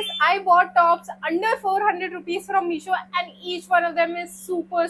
guys, I bought tops under 400 rupees from Meesho and each one of them is super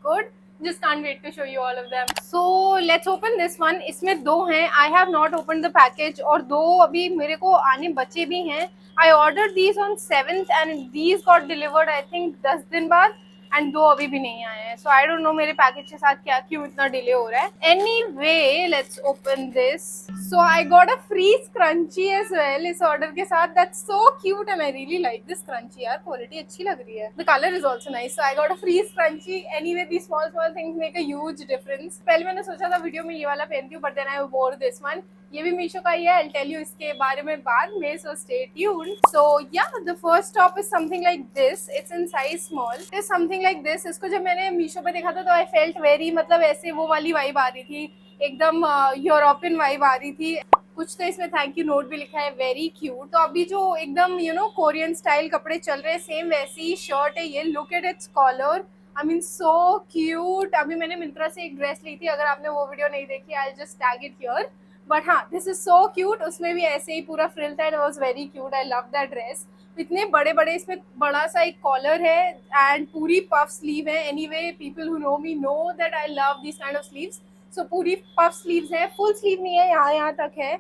good. Just can't wait to show you all of them. So let's open this one. इसमें दो हैं. I have not opened the package और दो अभी मेरे को आने बचे भी हैं. I ordered these on 7th and these got delivered I think 10 दिन बाद एंड दो अभी भी नहीं आए हैं. सो आई डोंट नो मेरे पैकेज के साथ क्या क्यों इतना डिले हो रहा है. Anyway let's open this. So I got a free scrunchie as well इस ऑर्डर के साथ. That's so cute and I really like this scrunchie. यार क्वालिटी अच्छी लग रही है. The colour is also nice. So I got a free scrunchie. Anyway the small things make a huge difference. पहले मैंने सोचा था वीडियो में ये वाला पहनती हूँ बट देन आई वोर दिस वन. ये भी मीशो का ही है. I'll tell you इसके बारे में बाद में. So stay tuned. So yeah, the first top is something like this. It's in size small. It is something like this. इसको जब मैंने मीशो पे देखा था तो I felt very मतलब ऐसे वो वाली वाइब आ रही थी. एकदम यूरोपियन वाइब आ रही थी. कुछ तो इसमें थैंक यू नोट भी लिखा है. Very cute. तो अभी जो एकदम कोरियन स्टाइल कपड़े चल रहे हैं सेम वैसी शर्ट है ये. Look at its collar. I mean so cute. अभी मैंने मिंत्रा से एक ड्रेस ली थी. अगर आपने वो वीडियो नहीं देखी I just tag it here. But हाँ दिस इज सो क्यूट. उसमें भी ऐसे ही पूरा फ्रिल था. It was very cute. I love that dress. इतने बड़े बड़े इसमें बड़ा सा एक कॉलर है एंड पूरी पफ स्लीव है. Anyway people who know me know that I love this kind of sleeves. So पूरी पफ स्लीव्स है. फुल स्लीव नहीं है. यहाँ तक है.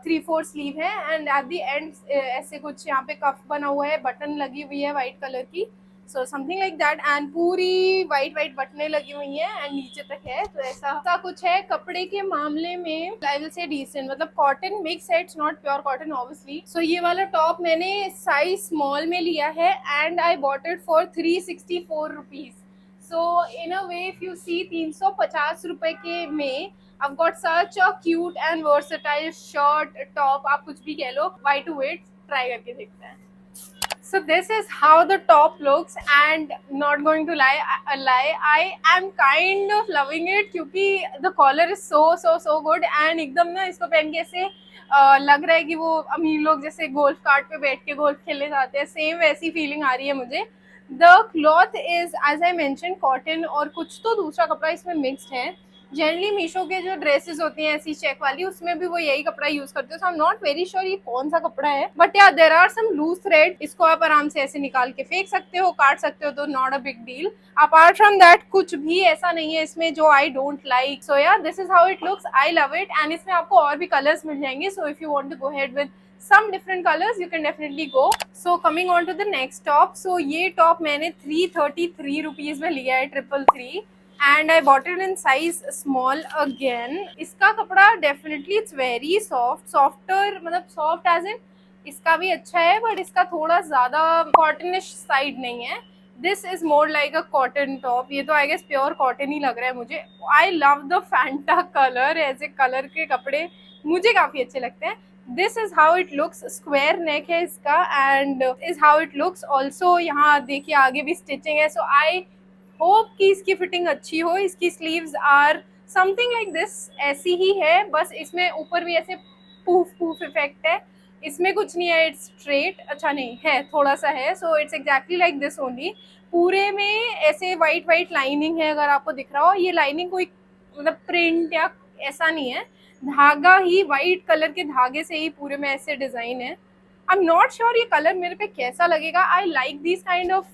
3/4 स्लीव है एंड एट द एंड ऐसे कुछ यहाँ पे कफ बना हुआ है. बटन लगी हुई है वाइट कलर की. So something like that and पूरी वाइट बटनें लगी हुई हैं एंड नीचे तक है. तो ऐसा कुछ है. कपड़े के मामले में आई विल से डिसेंट. मतलब कॉटन मिक्स है. It's not pure cotton obviously. So ये वाला टॉप मैंने साइज स्मॉल में लिया है and I bought it for 364 rupees. So in a way if you see 350 रुपए के में I've got such a cute and versatile shirt, top, आप कुछ भी कह लो. Why to wait? ट्राई करके देखते हैं. So this is how the top looks and not going to lie, I am kind of loving it क्योंकि the collar is so good and एकदम ना इसको पहन के ऐसे लग रहा है कि वो अमीर लोग जैसे गोल्फ कार्ट पे बैठ के गोल्फ खेलने जाते हैं. सेम वैसी फीलिंग आ रही है मुझे. The cloth is as I mentioned cotton और कुछ तो दूसरा कपड़ा इसमें मिक्स्ड है. जनरली मीशो के जो ड्रेसेस होती हैं ऐसी चेक वाली उसमें भी वो यही कपड़ा यूज करते हो. So I am not very sure ये कौन सा कपड़ा है but yeah there are some loose thread. इसको आप आराम से ऐसे निकाल के फेंक सकते हो. काट सकते हो. तो not a big deal. Apart from that कुछ भी ऐसा नहीं है इसमें जो I don't like. So yeah this is how it looks. I love it and इसमें आपको और भी कलर्स मिल जाएंगे. So if you want to go ahead with some different colors you can definitely go. So coming on to the next top. So ये top मैंने 333 rupees में लिया है. 333 and I bought it in size small again. इसका कपड़ा definitely it's very soft. Softer मतलब soft as in इसका भी अच्छा है बट इसका थोड़ा ज़्यादा कॉटनिश साइड नहीं है. This is more like a cotton top. ये तो आई गेस प्योर कॉटन ही लग रहा है मुझे. I love the Fanta colour. ऐसे कलर के कपड़े मुझे काफ़ी अच्छे लगते हैं. This is how it looks. Square नेक है इसका and is how it looks. Also यहाँ देखिए आगे भी स्टिचिंग है. सो आई होप कि इसकी फिटिंग अच्छी हो. इसकी sleeves are something like this. ऐसी ही है बस इसमें ऊपर भी ऐसे पूफ इफेक्ट है. इसमें कुछ नहीं है. It's straight. अच्छा नहीं है थोड़ा सा है. So it's exactly like this only. पूरे में ऐसे वाइट लाइनिंग है. अगर आपको दिख रहा हो ये लाइनिंग कोई मतलब प्रिंट या ऐसा नहीं है. धागा ही वाइट कलर के धागे से ही पूरे में ऐसे डिजाइन है. आई एम नॉट श्योर ये कलर मेरे पे कैसा लगेगा. I like this kind of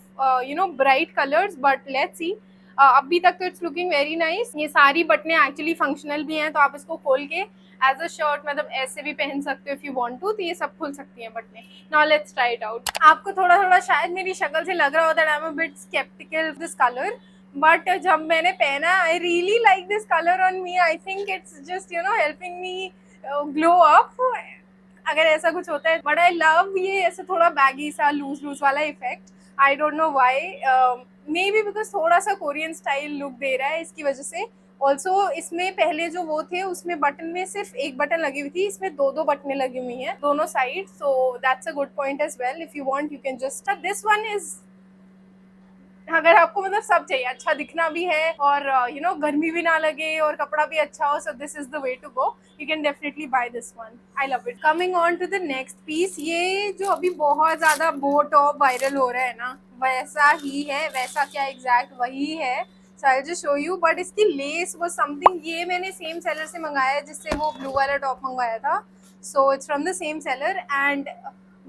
bright colours but let's see. अभी तक तो इट्स लुकिंग वेरी नाइस. ये सारी बटनें एक्चुअली फंक्शनल भी हैं तो आप इसको खोल के एज अ शर्ट मतलब ऐसे भी पहन सकते हो इफ यू वांट टू. तो ये सब खुल सकती हैं बटनें. Now let's try it out. आपको थोड़ा शायद मेरी शक्ल से लग रहा होता है I am a bit sceptical this colour but जब मैंने पहना I really like this colour on me. I think it's just helping me glow up अगर ऐसा कुछ होता है. बट आई लव ये ऐसे थोड़ा बैगी सा लूज वाला effect. I don't know why. May be because थोड़ा सा कोरियन स्टाइल लुक दे रहा है इसकी वजह से. ऑल्सो इसमें पहले जो वो थे उसमें बटन में सिर्फ एक बटन लगी हुई थी. इसमें दो बटनें लगी हुई हैं दोनों side. So that's a good point as well. If you want you can just this one is अगर आपको मतलब सब चाहिए. अच्छा दिखना भी है और गर्मी भी ना लगे और कपड़ा भी अच्छा हो. So this is the way to go. You can definitely buy this one. I love it. Coming on to the next piece. ये जो अभी बहुत ज्यादा बो टॉप वायरल हो रहा है ना वैसा ही है. वैसा क्या एग्जैक्ट वही है. So I just show you. But इसकी लेस वो समथिंग. ये मैंने सेम सेलर से मंगाया है जिससे वो ब्लू वाला टॉप मंगवाया था. So it's from the same seller and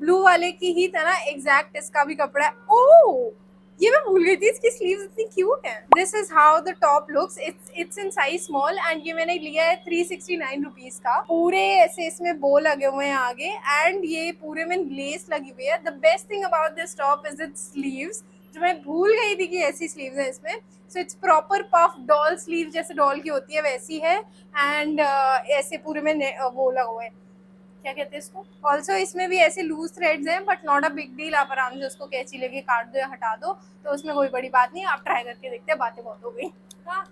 blue वाले की ही तरह एग्जैक्ट इसका भी कपड़ा है। ओह, ये मैं भूल गई थी, इसकी स्लीव्स इतनी क्यूट है। This is how the top looks. It's in size small and ये मैंने लिया है 369 रुपीज का। पूरे ऐसे इसमें बो लगे हुए हैं आगे एंड ये पूरे में लेस लगी हुई है। The best thing about this top is it's sleeves, जो मैं भूल गई थी कि ऐसी स्लीव्स है इसमें। So it's proper puff doll sleeve, जैसे डॉल की होती है वैसी है एंड ऐसे पूरे में वो लगा हुआ है, क्या कहते हैं इसको। ऑल्सो इसमें भी ऐसे लूज थ्रेड्स हैं but not a big deal, आप आराम से उसको कैंची लेके काट दो या हटा दो, तो उसमें कोई बड़ी बात नहीं। आप ट्राई करके देखते हैं, बातें बहुत हो गई। हाँ,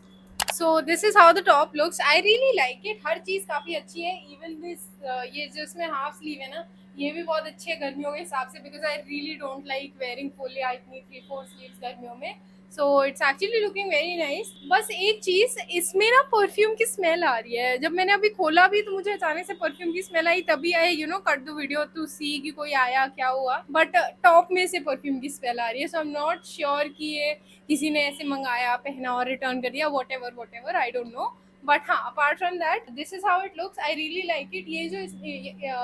so this is how the top looks. I really like it, हर चीज़ काफ़ी अच्छी है। इवन दिस ये जो इसमें हाफ स्लीव है ना, ये भी बहुत अच्छी है गर्मियों के हिसाब से, because I really don't like wearing full या इतनी 3-4 स्लीव्स गर्मियों में। So it's actually looking very nice. बस एक चीज़, इसमें ना परफ्यूम की स्मेल आ रही है। जब मैंने अभी खोला भी तो मुझे अचानक से परफ्यूम की स्मेल आई, तभी I you know cut the video to see कि कोई आया क्या हुआ, बट टॉप में से परफ्यूम की स्मेल आ रही है। So I am not sure कि ये किसी ने ऐसे मंगाया, पहना और रिटर्न कर दिया, whatever I don't know. But हाँ, apart from that this is how it looks. I really like it. ये जो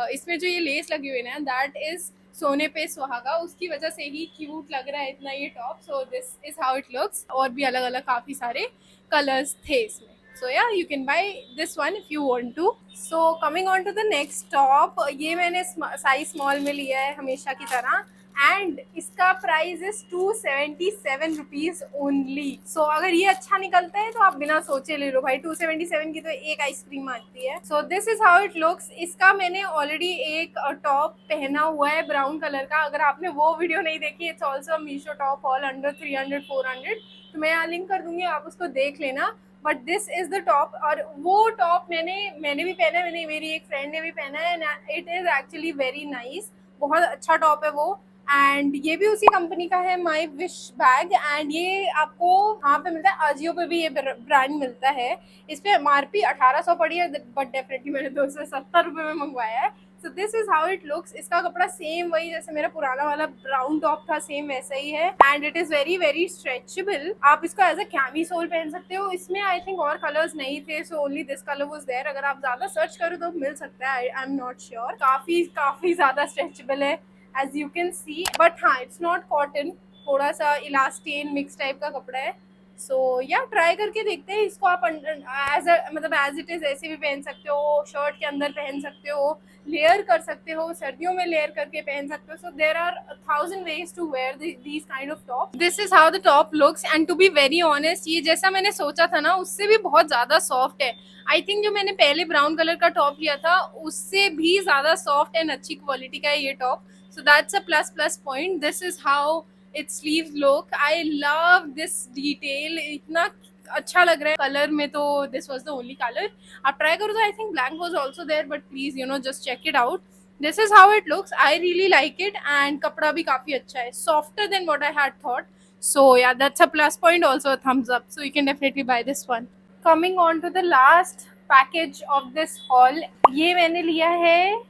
इसमें जो ये लेस लगी हुई है ना, दैट इज सोने पे सुहागा, उसकी वजह से ही क्यूट लग रहा है इतना ये top. So this is how it looks. और भी अलग अलग काफ़ी सारे कलर्स थे इसमें। So yeah, you can buy this one if you want to. So coming on to the next top, ये मैंने साइज स्मॉल में लिया है हमेशा की तरह एंड इसका प्राइस इज 277 रुपीज ओनली। सो अगर ये अच्छा निकलता है तो आप बिना सोचे ले लो भाई, 277 की तो एक आइसक्रीम आती है। सो this is how it looks. इसका मैंने ऑलरेडी एक टॉप पहना हुआ है ब्राउन कलर का, अगर आपने वो वीडियो नहीं देखी, it's also Meesho top all under 300-400, तो मैं यहाँ लिंक कर दूंगी, आप उसको देख लेना। But this is the top, और वो टॉप मैंने भी पहना है, मेरी एक फ्रेंड ने भी पहना है and it is actually very nice. बहुत अच्छा टॉप है वो एंड ये भी उसी कंपनी का है, माई विश बैग। एंड ये आपको यहाँ पे मिलता है, अजियो पे भी ये ब्रांड मिलता है। इस पे MRP 1800 पड़ी है, बट डेफिनेटली मैंने 270 रुपये में मंगवाया है। सो this is how it looks. इसका कपड़ा सेम वही जैसे मेरा पुराना वाला ब्राउन टॉप था, सेम वैसा ही है and it is very very stretchable. आप इसको एज अ कैमी सोल पहन सकते हो। इसमें आई थिंक और कलर्स नहीं थे, so only this colour was there. अगर आप ज्यादा सर्च करो तो मिल सकता है, आई एम नॉट श्योर। काफी ज्यादा स्ट्रेचेबल है as you can see, but हाँ इट्स नॉट कॉटन, थोड़ा सा इलास्टिन मिक्स टाइप का कपड़ा है। सो या ट्राई करके देखते हैं इसको। आप एज इट इज ऐसे भी पहन सकते हो, शर्ट के अंदर पहन सकते हो, लेयर कर सकते हो, सर्दियों में लेयर करके पहन सकते हो। सो there are 1000 ways to wear these kind of top. This is how the top looks and to be very honest, ये जैसा मैंने सोचा था ना उससे भी बहुत ज़्यादा सॉफ्ट है। आई थिंक जो मैंने पहले ब्राउन कलर का टॉप लिया था उससे भी ज़्यादा सॉफ्ट एंड अच्छी क्वालिटी का है ये top. So that's a plus point. This is how its sleeve look. I love this detail, इतना अच्छा लग रहा है कलर में, तो this was the only colour. आप ट्राई करो तो I think black was also there, but please you know just check it out. This is how it looks. I really like it and कपड़ा भी काफी अच्छा है, softer than what I had thought. So yeah that's a plus point, also a thumbs up. So you can definitely buy this one. Coming on to the last package of this haul, ये मैंने लिया है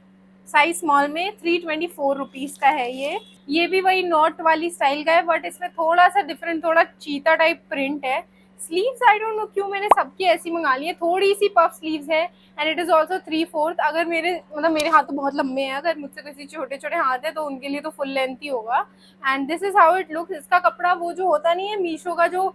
size small में, 324 rupees का है ये भी वही नॉट वाली स्टाइल का है, बट इसमें थोड़ा सा डिफरेंट, थोड़ा चीता टाइप प्रिंट है। स्लीव्स आई डोंट नो क्यों मैंने सबकी ऐसी मंगा ली है, थोड़ी सी पफ स्लीव्स है एंड इट इज ऑल्सो 3/4। अगर मेरे हाथ तो बहुत लंबे हैं, अगर मुझसे किसी छोटे छोटे हाथ है तो उनके लिए तो फुल लेंथ ही होगा। And this is how it looks. इसका कपड़ा वो जो होता नहीं है मीशो का, जो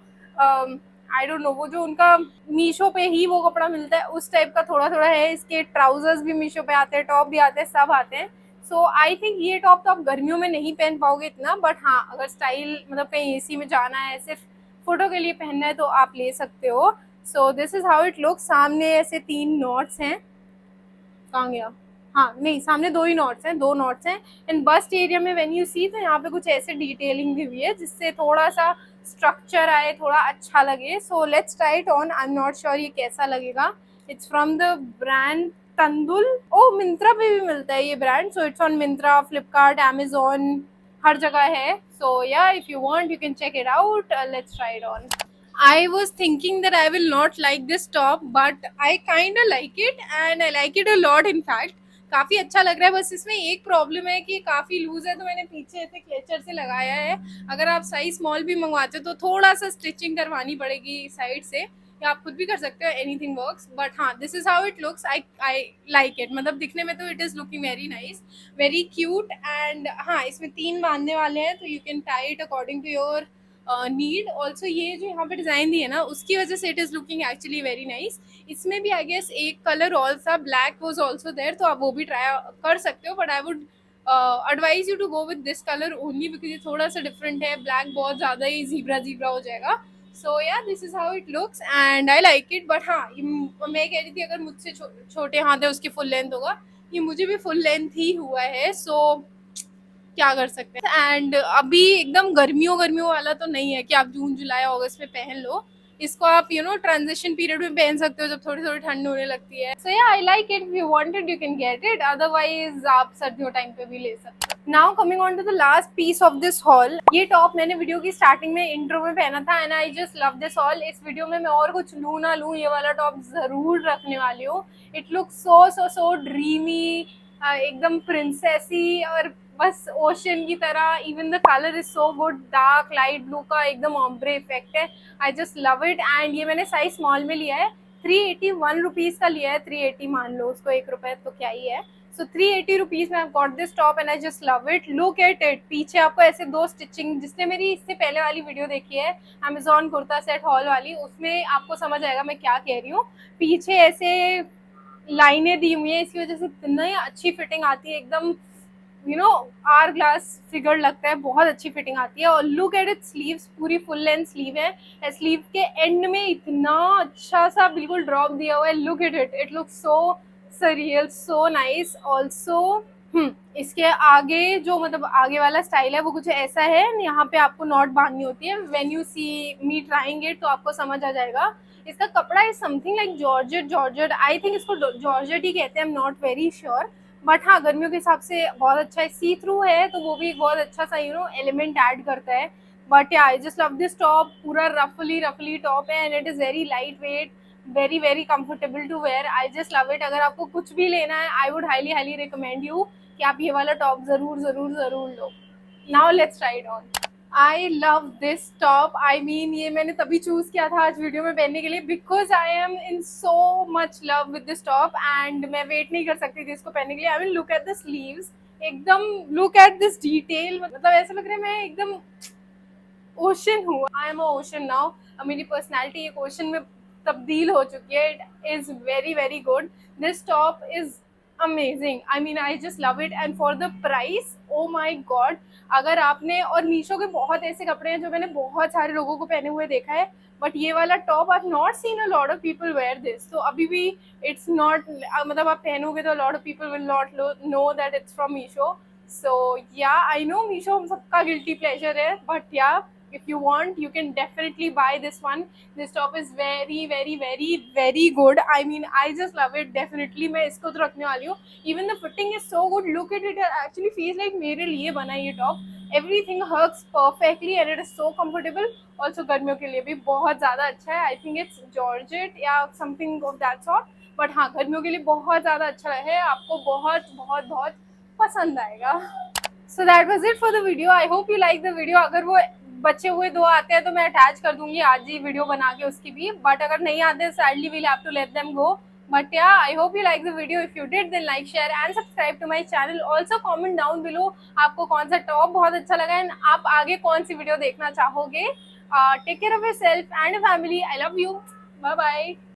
आई डोंट नो, वो जो उनका मीशो पे ही वो कपड़ा मिलता है उस टाइप का थोड़ा थोड़ा है। इसके ट्राउजर्स भी मीशो पे आते हैं, टॉप भी आते हैं, सब आते हैं। सो आई थिंक ये टॉप तो आप गर्मियों में नहीं पहन पाओगे इतना, बट हाँ अगर स्टाइल कहीं एसी में जाना है, सिर्फ फोटो के लिए पहनना है तो आप ले सकते हो। So this is how it look. सामने ऐसे 3 नॉट्स हैं, कहाँ गया, हाँ नहीं सामने 2 ही नॉट्स हैं, 2 नॉट्स हैं। एंड बस्ट एरिया में व्हेन यू सी तो यहाँ पे कुछ ऐसे डिटेलिंग भी हुई है जिससे थोड़ा सा स्ट्रक्चर आए, थोड़ा अच्छा लगे। So let's try it on. I am not sure ये कैसा लगेगा। It's from the brand Tandul. Oh Myntra पे भी मिलता है ये brand. So it's on Myntra, Flipkart, Amazon, हर जगह है। So yeah if you want you can check it out. Let's try it on. I was thinking that I will not like this top, but I kind of like it and I like it a lot in fact. काफ़ी अच्छा लग रहा है। बस इसमें एक problem है कि काफ़ी लूज है, तो मैंने पीछे ऐसे क्लेचर से लगाया है। अगर आप साइज स्मॉल भी मंगवाते हो तो थोड़ा सा स्टिचिंग करवानी पड़ेगी साइड से, या आप खुद भी कर सकते हो, एनीथिंग वर्क्स, बट हाँ this is how it looks. I like it, मतलब दिखने में तो it is looking very nice, very cute. And हाँ इसमें 3 बांधने वाले हैं, तो you can tie it according to your need also. ये जो यहाँ पे डिजाइन दी है ना, उसकी वजह से it is looking actually very nice. इसमें भी आई गेस एक कलर और सा ब्लैक वाज आल्सो देयर, तो आप वो भी ट्राई कर सकते हो, but I would advise you to go with this colour only because ये थोड़ा सा डिफरेंट है, ब्लैक बहुत ज़्यादा ही जीब्रा जीब्रा हो जाएगा। सो yeah this is how it looks and I like it. But हाँ मैं कह रही थी अगर मुझसे छोटे हाथ है उसकी फुल लेंथ होगा, ये मुझे भी फुल लेंथ ही हुआ है, सो क्या कर सकते हैं। एंड अभी एकदम गर्मियों वाला तो नहीं है कि आप जून जुलाई अगस्त में पहन लो इसको, आप ट्रांजिशन पीरियड में पहन सकते हो जब थोड़ी थोड़ी ठंड होने लगती है। सो या I like it, you wanted you can get it, otherwise आप सर्दियों टाइम पे भी ले सकते हो। Now coming on to the last piece of this haul, ये टॉप मैंने वीडियो की स्टार्टिंग में इंट्रो में पहना था and I just love this haul. इस वीडियो में मैं और कुछ लूँ ना लूँ, ये वाला टॉप जरूर रखने वाली हूँ। It looks so so so dreamy, एकदम प्रिंसेसी और बस ओशन की तरह। Even the colour is so good, dark light blue का एकदम ऑम्ब्रे इफेक्ट है। आई जस्ट लव इट। एंड ये मैंने साइज स्मॉल में लिया है, 381 रुपीज़ का लिया है, 380 मान लो उसको, 1 रुपये तो क्या ही है। सो 380 रुपीज़ में I got this top and I just love it. Look at it, पीछे आपको ऐसे 2 स्टिचिंग, जिसने मेरी इससे पहले वाली वीडियो देखी है अमेजॉन कुर्ता सेट हॉल वाली, उसमें आपको समझ आएगा मैं क्या कह रही हूँ। पीछे ऐसे लाइनें दी हुई है, इसकी वजह से इतनी अच्छी फिटिंग आती है, एकदम आर ग्लास फिगर लगता है, बहुत अच्छी फिटिंग आती है। और लुक एट इट स्लीव्स, पूरी फुल लेंथ स्लीव है, स्लीव के एंड में इतना अच्छा सा बिल्कुल ड्रॉप दिया हुआ है। Look at it, it look so surreal, so nice also. इसके आगे जो मतलब आगे वाला स्टाइल है वो कुछ ऐसा है, यहाँ पे आपको नॉट बांधनी होती है। When you see me trying it तो आपको समझ आ जाएगा। इसका कपड़ा is something like georgette, I think इसको जॉर्जेट ही कहते हैं, I am not very sure, but हाँ गर्मियों के हिसाब से बहुत अच्छा है। सी थ्रू है तो वो भी एक बहुत अच्छा सा एलिमेंट ऐड करता है। But I just love this top, पूरा रफली टॉप है and it is very light weight, very very comfortable to wear. I just love it. अगर आपको कुछ भी लेना है I would highly recommend you कि आप ये वाला टॉप ज़रूर लो। Now let's try it on. I love this top, I mean ये मैंने तभी चूज किया था आज वीडियो में पहनने के लिए because I am in so much love with this top and मैं वेट नहीं कर सकती थी इसको पहनने के लिए। I mean look at the sleeves, एकदम लुक एट दिस डिटेल, मतलब ऐसा लग रहा है मैं एकदम ओशन हूँ। आई एम अ ओशन नाउ, मेरी पर्सनैलिटी एक ओशन में तब्दील हो चुकी है। It is very very good, this top is amazing, I mean I just love it. And for the price, oh my God, अगर आपने, और मीशो के बहुत ऐसे कपड़े हैं जो मैंने बहुत सारे लोगों को पहने हुए देखा है, बट ये वाला top I have not seen a lot of people wear this, तो अभी भी इट्स नॉट, मतलब आप पहनोगे तो lot of people will not know that it's from Meesho. So या आई नो मीशो हम सबका गिल्टी प्लेजर है, but yeah if you want you can definitely buy this one. This top is very good, I mean I just love it definitely। मैं इसको तो रखने वाली हूँ। even the fitting is so good, look at it, it actually feels like मेरे लिए बना ये top. everything hugs perfectly and it is so comfortable। also गर्मियों के लिए भी बहुत ज़्यादा अच्छा है। I think it's georgette या something of that sort, but हाँ गर्मियों के लिए बहुत ज़्यादा अच्छा है, आपको बहुत पसंद आएगा। So that was it for the video. I hope you like the video। अगर वो बचे हुए 2 आते हैं तो मैं अटैच कर दूंगी आज ही वीडियो बना के उसकी भी, बट अगर नहीं आते sadly we'll have to let them go। But yeah, I hope you like the video। If you did then like, share and subscribe to my channel। Also comment down below आपको कौन सा top बहुत अच्छा लगा and आप आगे कौन सी video देखना चाहोगे। Take care of yourself and your family। I love you। Bye bye।